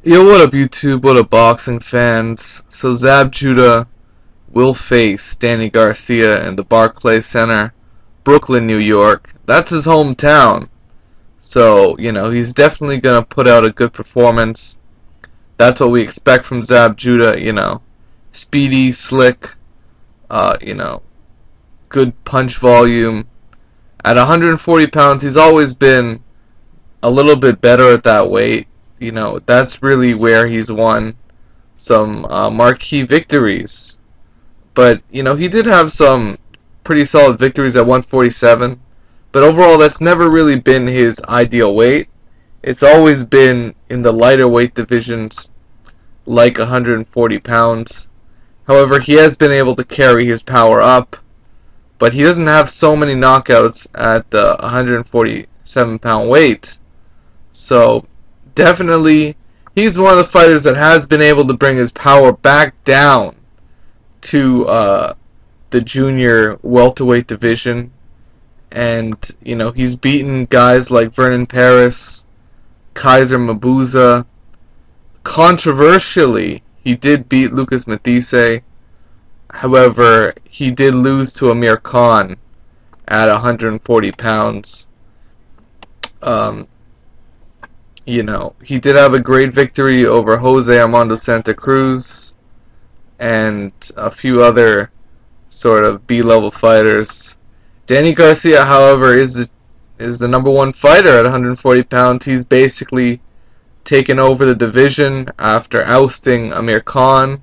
Yo, what up, YouTube? What up, boxing fans? So, Zab Judah will face Danny Garcia in the Barclays Center, Brooklyn, New York. That's his hometown. So, he's definitely going to put out a good performance. That's what we expect from Zab Judah, speedy, slick, good punch volume. At 140 pounds, he's always been a little bit better at that weight. That's really where he's won some marquee victories. But, he did have some pretty solid victories at 147. But overall, that's never really been his ideal weight. It's always been in the lighter weight divisions, like 140 pounds. However, he has been able to carry his power up. But he doesn't have so many knockouts at the 147-pound weight. So, definitely, he's one of the fighters that has been able to bring his power back down to the junior welterweight division. And, he's beaten guys like Vernon Paris, Kaiser Mabuza. Controversially, he did beat Lucas Matthysse. However, he did lose to Amir Khan at 140 pounds. He did have a great victory over Jose Armando Santa Cruz and a few other sort of B-level fighters. Danny Garcia, however, is the number one fighter at 140 pounds. He's basically taken over the division after ousting Amir Khan.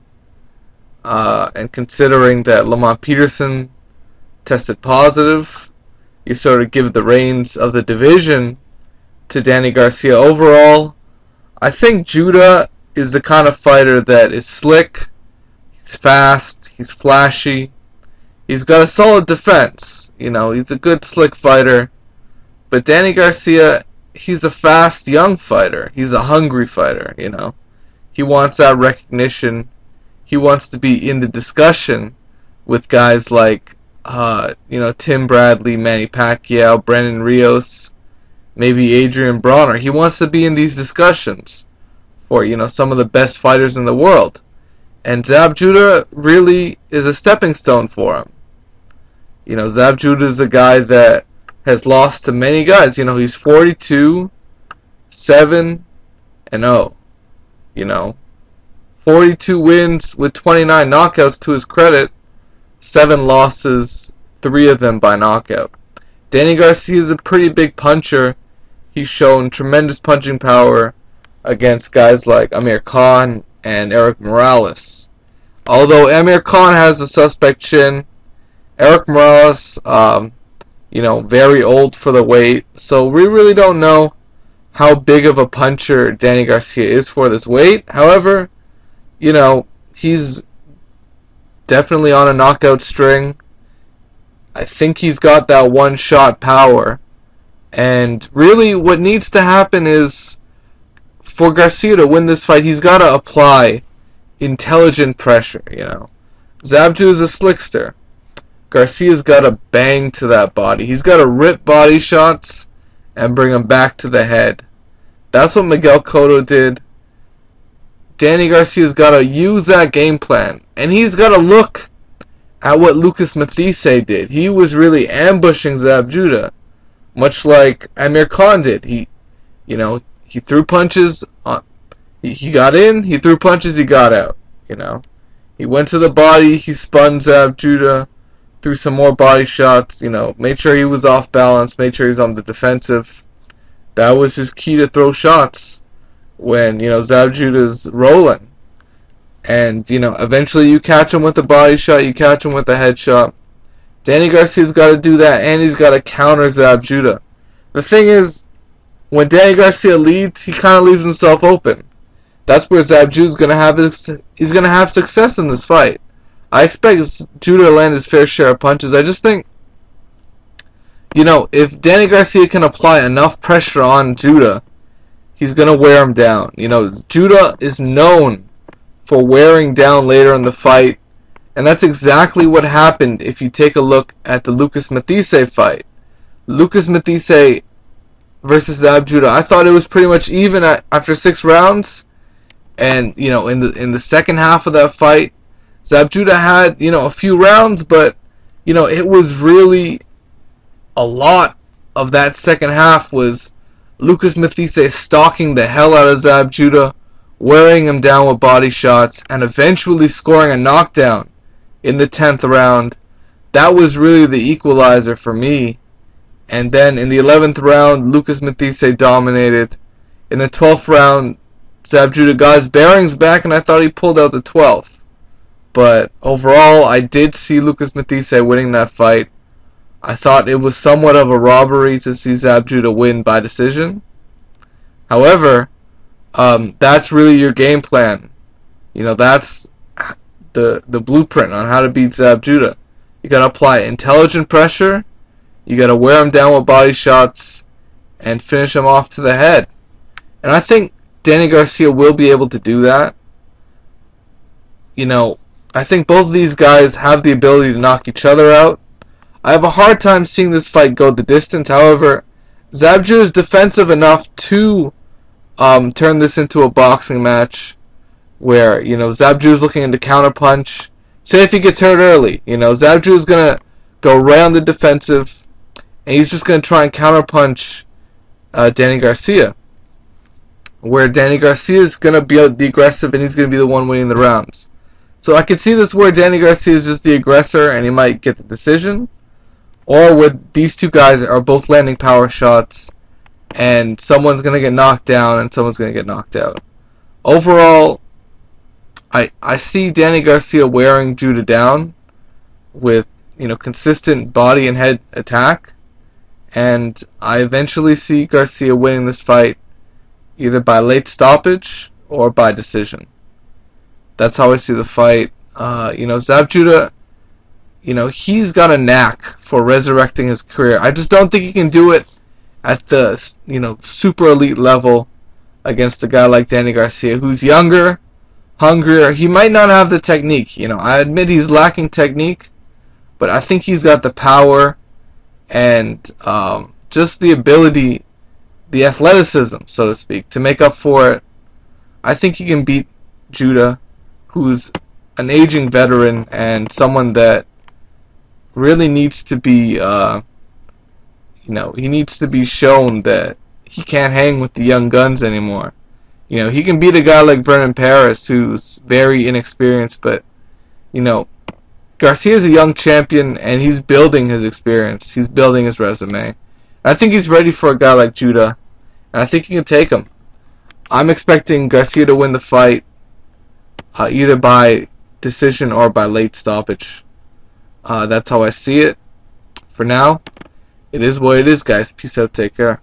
And considering that Lamont Peterson tested positive, you sort of give the reins of the division to Danny Garcia. Overall, I think Judah is the kind of fighter that is slick, he's fast, he's flashy, he's got a solid defense. He's a good, slick fighter. But Danny Garcia, he's a fast, young fighter. He's a hungry fighter, He wants that recognition. He wants to be in the discussion with guys like, Tim Bradley, Manny Pacquiao, Brandon Rios, maybe Adrian Bronner. He wants to be in these discussions for, some of the best fighters in the world. And Zab Judah really is a stepping stone for him. Zab Judah is a guy that has lost to many guys. He's 42, 7, and 0. 42 wins with 29 knockouts to his credit, 7 losses, 3 of them by knockout. Danny Garcia is a pretty big puncher. He's shown tremendous punching power against guys like Amir Khan and Eric Morales. Although Amir Khan has a suspect chin, Eric Morales, very old for the weight, so we really don't know how big of a puncher Danny Garcia is for this weight. However, he's definitely on a knockout string. I think he's got that one-shot power. And really, what needs to happen is, for Garcia to win this fight, he's got to apply intelligent pressure, Zab Judah is a slickster. Garcia's got to bang to that body. He's got to rip body shots and bring them back to the head. That's what Miguel Cotto did. Danny Garcia's got to use that game plan. And he's got to look at what Lucas Matthysse did. He was really ambushing Zab Judah, much like Amir Khan did. He threw punches. He got in, he threw punches, he got out. He went to the body, he spun Zab Judah, threw some more body shots, made sure he was off balance, made sure he was on the defensive. That was his key to throw shots when, Zab Judah's rolling. And, eventually you catch him with a body shot, you catch him with a headshot. Danny Garcia's got to do that, and he's got to counter Zab Judah. The thing is, when Danny Garcia leads, he kind of leaves himself open. That's where Zab Judah's going to have he's going to have success in this fight. I expect Judah to land his fair share of punches. I just think, if Danny Garcia can apply enough pressure on Judah, he's going to wear him down. Judah is known for wearing down later in the fight, and that's exactly what happened if you take a look at the Lucas Matthysse fight. Lucas Matthysse versus Zab Judah, I thought it was pretty much even after 6 rounds, And in the second half of that fight, Zab Judah had a few rounds, but it was really a lot of that second half was Lucas Mathise stalking the hell out of Zab Judah, wearing him down with body shots, and eventually scoring a knockdown in the 10th round. That was really the equalizer for me. And then in the 11th round, Lucas Mathise dominated. In the 12th round, Zab Judah got his bearings back, and I thought he pulled out the 12th. But overall, I did see Lucas Mathise winning that fight. I thought it was somewhat of a robbery to see Zab Judah win by decision. However, that's really your game plan. That's the blueprint on how to beat Zab Judah. You gotta apply intelligent pressure. You gotta wear him down with body shots and finish him off to the head. And I think Danny Garcia will be able to do that. I think both of these guys have the ability to knock each other out. I have a hard time seeing this fight go the distance. However, Zab Judah is defensive enough to turn this into a boxing match where, Zab Judah is looking into counterpunch. Say if he gets hurt early, Zab Judah is going to go right on the defensive, and he's just going to try and counterpunch Danny Garcia. Where Danny Garcia is going to be the aggressive, and he's going to be the one winning the rounds. So I could see this where Danny Garcia is just the aggressor, and he might get the decision. Or where these two guys are both landing power shots, and someone's going to get knocked down, and someone's going to get knocked out. Overall, I see Danny Garcia wearing Judah down with consistent body and head attack, and I eventually see Garcia winning this fight either by late stoppage or by decision. That's how I see the fight. Zab Judah, he's got a knack for resurrecting his career. I just don't think he can do it at the super elite level against a guy like Danny Garcia, who's younger, hungrier. He might not have the technique. I admit he's lacking technique, but I think he's got the power and just the ability, the athleticism, so to speak, to make up for it. I think he can beat Judah, who's an aging veteran and someone that really needs to be, he needs to be shown that he can't hang with the young guns anymore. He can beat a guy like Vernon Paris, who's very inexperienced, but, Garcia's a young champion, and he's building his experience. He's building his resume. I think he's ready for a guy like Judah, and I think he can take him. I'm expecting Garcia to win the fight, either by decision or by late stoppage. That's how I see it. For now, it is what it is, guys. Peace out. Take care.